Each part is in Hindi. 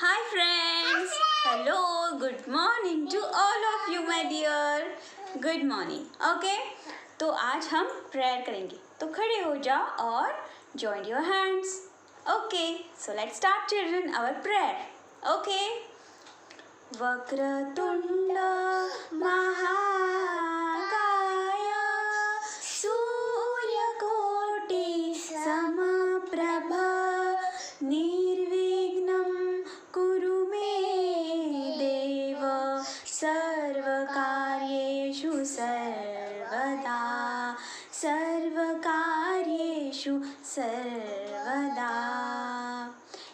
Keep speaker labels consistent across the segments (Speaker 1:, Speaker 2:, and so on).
Speaker 1: Hi friends, hello, good morning to all of you my dear. Good morning, okay? तो आज हम प्रेयर करेंगे, तो खड़े हो जाओ और join your hands. Okay, so let's start children our prayer. Okay? Vakratunda महाकाय सूर्यकोटि समप्रभा निर्विघ्नं कुरु मे देव सर्वकार्येषु सर्वदा।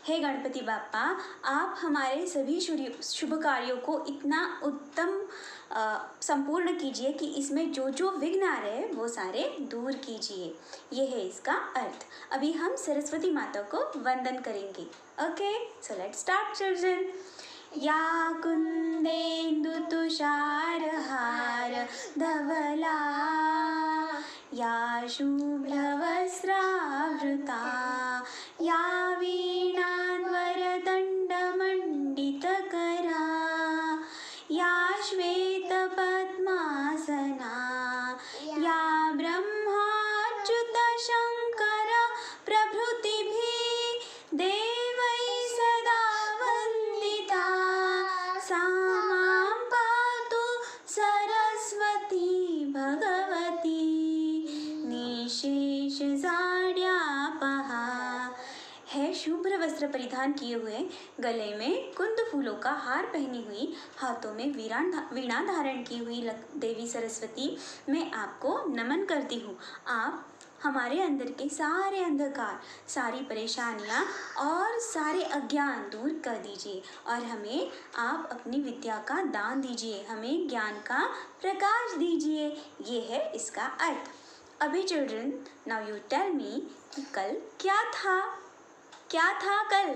Speaker 1: हे गणपति बाप्पा, आप हमारे सभी शुभ कार्यों को इतना उत्तम संपूर्ण कीजिए कि इसमें जो जो विघ्न आ रहे हैं वो सारे दूर कीजिए। ये है इसका अर्थ। अभी हम सरस्वती माता को वंदन करेंगे। Okay, so let's start children. या कुंदेन्दु तुषारहार धवला या शुभ्रवस्त्रावृता या वीणान्वरदण्डमण्डितकरा या श्वेतपद्मासना या ब्रह्माच्युतशङ्कर प्रभृतिभिः देवैः सदा वन्दिता सा मां पातु सरस्वती भगवती निःशेषजाड्यापहा। है शुभ्र वस्त्र परिधान किए हुए, गले में कुंद फूलों का हार पहनी हुई, हाथों में वीणा धारण की हुई देवी सरस्वती, मैं आपको नमन करती हूँ। आप हमारे अंदर के सारे अंधकार, सारी परेशानियाँ और सारे अज्ञान दूर कर दीजिए और हमें आप अपनी विद्या का दान दीजिए, हमें ज्ञान का प्रकाश दीजिए। ये है इसका अर्थ। अभी children, now you tell me कि कल क्या था? क्या था कल?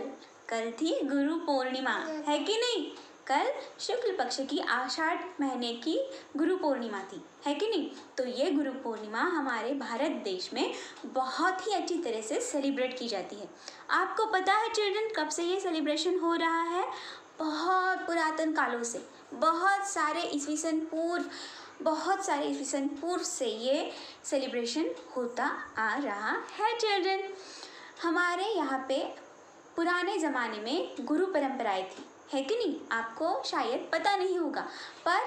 Speaker 1: कल थी गुरु पूर्णिमा, है कि नहीं? कल शुक्ल पक्ष की आषाढ़ महीने की गुरु पूर्णिमा थी, है कि नहीं? तो ये गुरु पूर्णिमा हमारे भारत देश में बहुत ही अच्छी तरह से सेलिब्रेट की जाती है। आपको पता है चिल्ड्रन कब से ये सेलिब्रेशन हो रहा है? बहुत पुरातन कालों से, बहुत सारे ईस्वीसन पूर्व से ये सेलिब्रेशन होता आ रहा है चिल्ड्रन। हमारे यहाँ पे पुराने ज़माने में गुरु परंपराएं थी, है कि नहीं? आपको शायद पता नहीं होगा, पर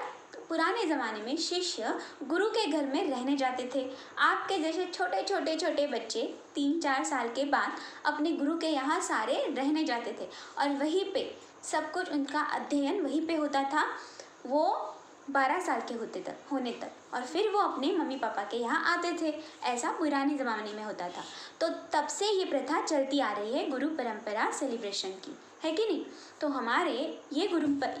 Speaker 1: पुराने ज़माने में शिष्य गुरु के घर में रहने जाते थे। आपके जैसे छोटे बच्चे 3-4 साल के बाद अपने गुरु के यहाँ सारे रहने जाते थे और वहीं पे सब कुछ उनका अध्ययन वहीं पे होता था। वो 12 साल के होने तक और फिर वो अपने मम्मी पापा के यहाँ आते थे। ऐसा पुराने ज़माने में होता था। तो तब से ये प्रथा चलती आ रही है गुरु परंपरा सेलिब्रेशन की, है कि नहीं? तो हमारे ये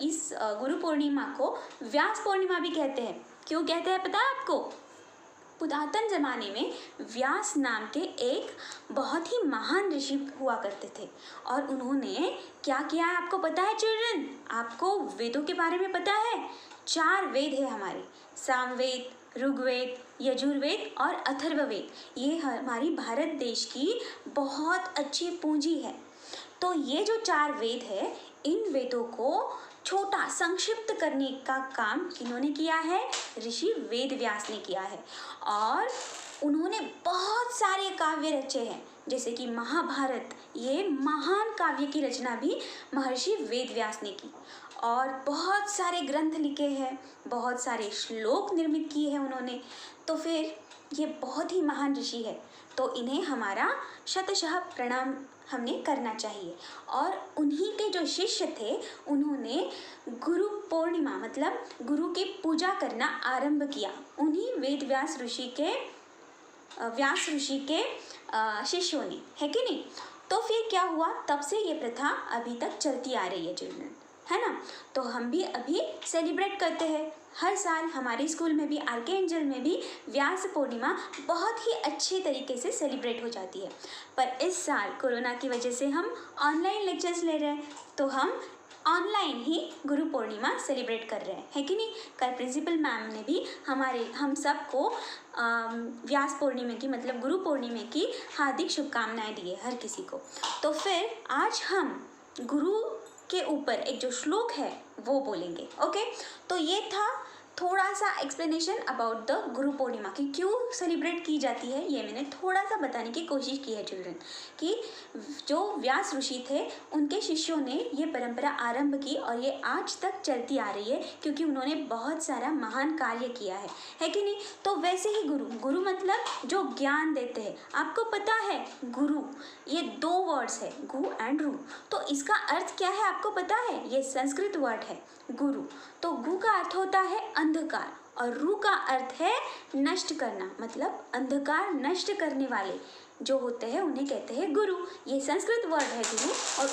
Speaker 1: इस गुरु पूर्णिमा को व्यास पूर्णिमा भी कहते हैं। क्यों कहते हैं पता है आपको? पुरातन ज़माने में व्यास नाम के एक बहुत ही महान ऋषि हुआ करते थे और उन्होंने क्या किया है आपको पता है चिल्ड्रन? आपको वेदों के बारे में पता है? 4 वेद है हमारे, सामवेद, ऋग्वेद, यजुर्वेद और अथर्ववेद। ये हमारी भारत देश की बहुत अच्छी पूंजी है। तो ये जो 4 वेद है, इन वेदों को छोटा संक्षिप्त करने का काम किन्होंने किया है? ऋषि वेद व्यास ने किया है और उन्होंने बहुत सारे काव्य रचे हैं, जैसे कि महाभारत। ये महान काव्य की रचना भी महर्षि वेद व्यास ने की और बहुत सारे ग्रंथ लिखे हैं, बहुत सारे श्लोक निर्मित किए हैं उन्होंने। तो फिर ये बहुत ही महान ऋषि है, तो इन्हें हमारा शतशः प्रणाम हमने करना चाहिए। और उन्हीं के जो शिष्य थे, उन्होंने गुरु पूर्णिमा मतलब गुरु की पूजा करना आरंभ किया, उन्हीं व्यास ऋषि के शिष्यों ने, है कि नहीं? तो फिर क्या हुआ? तब से ये प्रथा अभी तक चलती आ रही है चिल्ड्रन, है ना? तो हम भी अभी सेलिब्रेट करते हैं। हर साल हमारे स्कूल में भी, आर के एंजल में भी व्यास पूर्णिमा बहुत ही अच्छे तरीके से सेलिब्रेट हो जाती है। पर इस साल कोरोना की वजह से हम ऑनलाइन लेक्चर्स ले रहे हैं, तो हम ऑनलाइन ही गुरु पूर्णिमा सेलिब्रेट कर रहे हैं, है कि नहीं? कल प्रिंसिपल मैम ने भी हम सबको व्यास पूर्णिमा की मतलब गुरु पूर्णिमा की हार्दिक शुभकामनाएं दी है हर किसी को। तो फिर आज हम गुरु के ऊपर एक जो श्लोक है वो बोलेंगे। ओके, तो ये था थोड़ा सा explanation about the Guru Purnima की क्यों सेलिब्रेट की जाती है। ये मैंने थोड़ा सा बताने की कोशिश की है चिल्ड्रन, कि जो व्यास ऋषि थे उनके शिष्यों ने ये परंपरा आरंभ की और ये आज तक चलती आ रही है क्योंकि उन्होंने बहुत सारा महान कार्य किया है कि नहीं। तो वैसे ही गुरु मतलब जो ज्ञान देते हैं। आपको पता है गुरु ये 2 वर्ड्स है, गु एंड रू, तो इसका अर्थ क्या है आपको पता है? ये संस्कृत वर्ड है गुरु। तो गु का अर्थ होता है अंधकार और रू का अर्थ है नष्ट करना, मतलब अंधकार नष्ट करने वाले जो होते हैं उन्हें कहते हैं गुरु। ये संस्कृत वर्ड है गुरु, और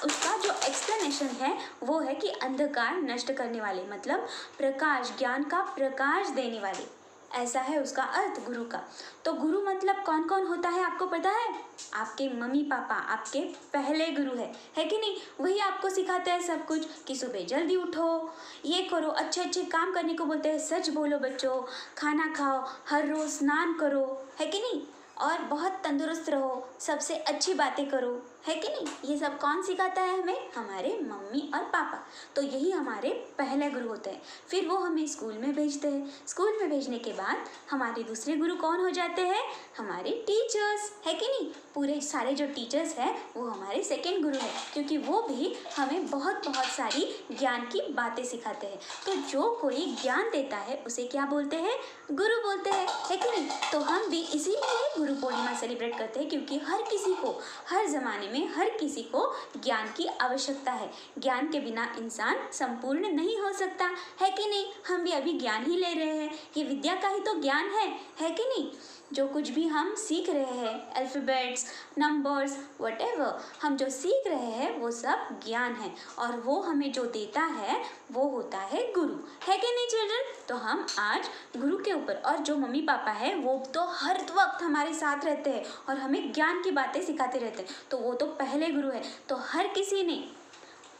Speaker 1: उसका जो एक्सप्लेनेशन है वो है कि अंधकार नष्ट करने वाले, मतलब प्रकाश, ज्ञान का प्रकाश देने वाले, ऐसा है उसका अर्थ गुरु का। तो गुरु मतलब कौन कौन होता है आपको पता है? आपके मम्मी पापा आपके पहले गुरु है कि नहीं। वही आपको सिखाते हैं सब कुछ, कि सुबह जल्दी उठो, ये करो, अच्छे अच्छे काम करने को बोलते हैं, सच बोलो बच्चों, खाना खाओ, हर रोज स्नान करो, है कि नहीं, और बहुत तंदुरुस्त रहो, सबसे अच्छी बातें करो, है कि नहीं। ये सब कौन सिखाता है हमें? हमारे मम्मी और पापा। तो यही हमारे पहले गुरु होते हैं। फिर वो हमें स्कूल में भेजते हैं। स्कूल में भेजने के बाद हमारे दूसरे गुरु कौन हो जाते हैं? हमारे टीचर्स, है कि नहीं। पूरे सारे जो टीचर्स हैं वो हमारे सेकेंड गुरु है, क्योंकि वो भी हमें बहुत बहुत सारी ज्ञान की बातें सिखाते हैं। तो जो कोई ज्ञान देता है उसे क्या बोलते हैं? गुरु बोलते हैं, है कि नहीं। तो हम भी इसीलिए गुरु पूर्णिमा सेलिब्रेट करते हैं, क्योंकि हर किसी को, हर ज़माने में हर किसी को ज्ञान की आवश्यकता है। ज्ञान के बिना इंसान संपूर्ण नहीं हो सकता, है कि नहीं। हम भी अभी ज्ञान ही ले रहे हैं, ये विद्या का ही तो ज्ञान है कि नहीं। जो कुछ भी हम सीख रहे हैं, अल्फ़ाबेट्स, नंबर्स, व्हाटएवर हम जो सीख रहे हैं वो सब ज्ञान है, और वो हमें जो देता है वो होता है गुरु, है कि नहीं चिल्ड्रन। तो हम आज गुरु के ऊपर, और जो मम्मी पापा है वो तो हर वक्त हमारे साथ रहते हैं और हमें ज्ञान की बातें सिखाते रहते हैं, तो वो तो पहले गुरु है। तो हर किसी ने,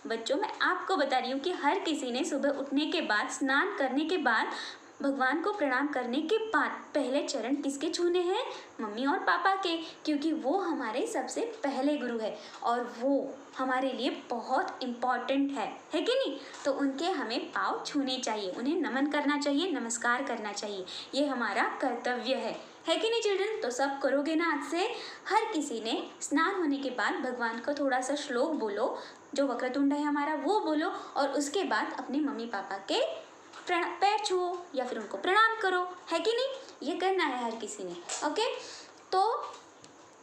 Speaker 1: बच्चों मैं आपको बता रही हूँ कि हर किसी ने सुबह उठने के बाद, स्नान करने के बाद, भगवान को प्रणाम करने के बाद पहले चरण किसके छूने हैं? मम्मी और पापा के, क्योंकि वो हमारे सबसे पहले गुरु है और वो हमारे लिए बहुत इम्पॉर्टेंट है कि नहीं। तो उनके हमें पाँव छूने चाहिए, उन्हें नमन करना चाहिए, नमस्कार करना चाहिए, ये हमारा कर्तव्य है कि नहीं चिल्ड्रन। तो सब करोगे ना आज से। हर किसी ने स्नान होने के बाद भगवान को थोड़ा सा श्लोक बोलो, जो वक्रतुंड है हमारा वो बोलो, और उसके बाद अपने मम्मी पापा के पैर छुओ या फिर उनको प्रणाम करो, है कि नहीं। ये करना है हर किसी ने, ओके। तो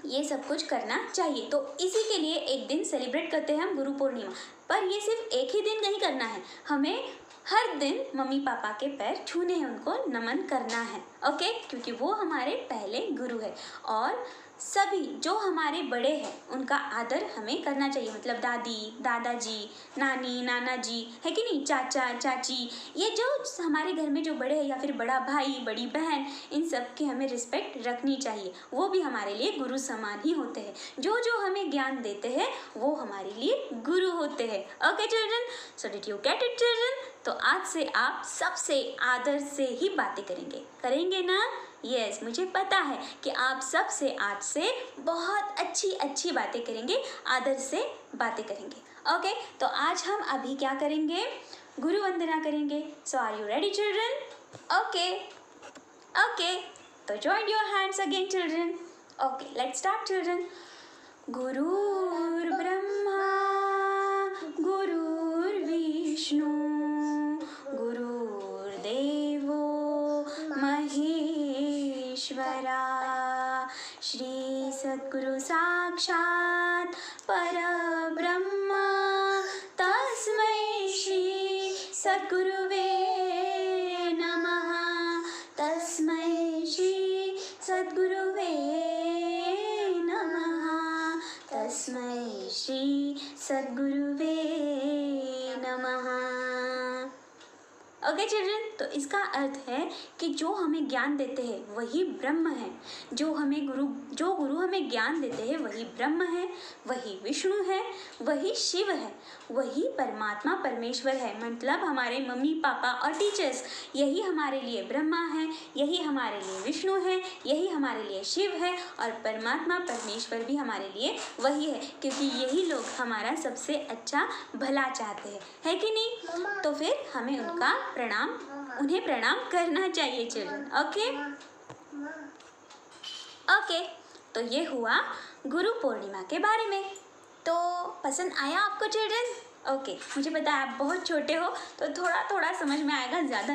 Speaker 1: ये सब कुछ करना चाहिए। तो इसी के लिए एक दिन सेलिब्रेट करते हैं हम गुरु पूर्णिमा। पर ये सिर्फ एक ही दिन नहीं करना है, हमें हर दिन मम्मी पापा के पैर छूने हैं, उनको नमन करना है, ओके, क्योंकि वो हमारे पहले गुरु है। और सभी जो हमारे बड़े हैं उनका आदर हमें करना चाहिए, मतलब दादी, दादाजी, नानी, नाना जी, है कि नहीं, चाचा, चाची, ये जो हमारे घर में जो बड़े हैं, या फिर बड़ा भाई, बड़ी बहन, इन सब की हमें रिस्पेक्ट रखनी चाहिए। वो भी हमारे लिए गुरु समान ही होते हैं। जो जो हमें ज्ञान देते हैं वो हमारे लिए गुरु होते हैं, okay children. So did you get it children. तो आज से आप सबसे आदर से ही बातें करेंगे ना। यस, मुझे पता है कि आप सबसे आज से बहुत अच्छी अच्छी बातें करेंगे, आदर से बातें करेंगे, ओके। तो आज हम अभी क्या करेंगे? गुरु वंदना करेंगे। So are you ready children? Okay okay, तो join your hands again children. Okay, let's start children. गुरुर्ब्रह्मा गुरुर्विष्णु गुरुर्देवो महेश्वरा, श्री सद्गुरु साक्षात् परब्रह्मा, तस्मै श्री सद्गुरुवे नमः, तस्मै श्री सद्गुरुवे नमः, तस्मै श्री सद्गुरुवे नमः। ओके चिल्ड्रन, तो इसका अर्थ है कि जो हमें ज्ञान देते हैं वही ब्रह्म है। जो गुरु हमें ज्ञान देते हैं वही ब्रह्म है, वही विष्णु है, वही शिव है, वही परमात्मा परमेश्वर है। मतलब हमारे मम्मी पापा और टीचर्स, यही हमारे लिए ब्रह्मा है, यही हमारे लिए विष्णु है, यही हमारे लिए शिव है, और परमात्मा परमेश्वर भी हमारे लिए वही है, क्योंकि यही लोग हमारा सबसे अच्छा भला चाहते हैं, है कि नहीं? तो फिर हमें उन्हें प्रणाम करना चाहिए चिल्ड्रन। ओके ओके, तो ये हुआ गुरु पूर्णिमा के बारे में। तो पसंद आया आपको चिल्ड्रन? ओके, मुझे पता है आप बहुत छोटे हो तो थोड़ा थोड़ा समझ में आएगा, ज़्यादा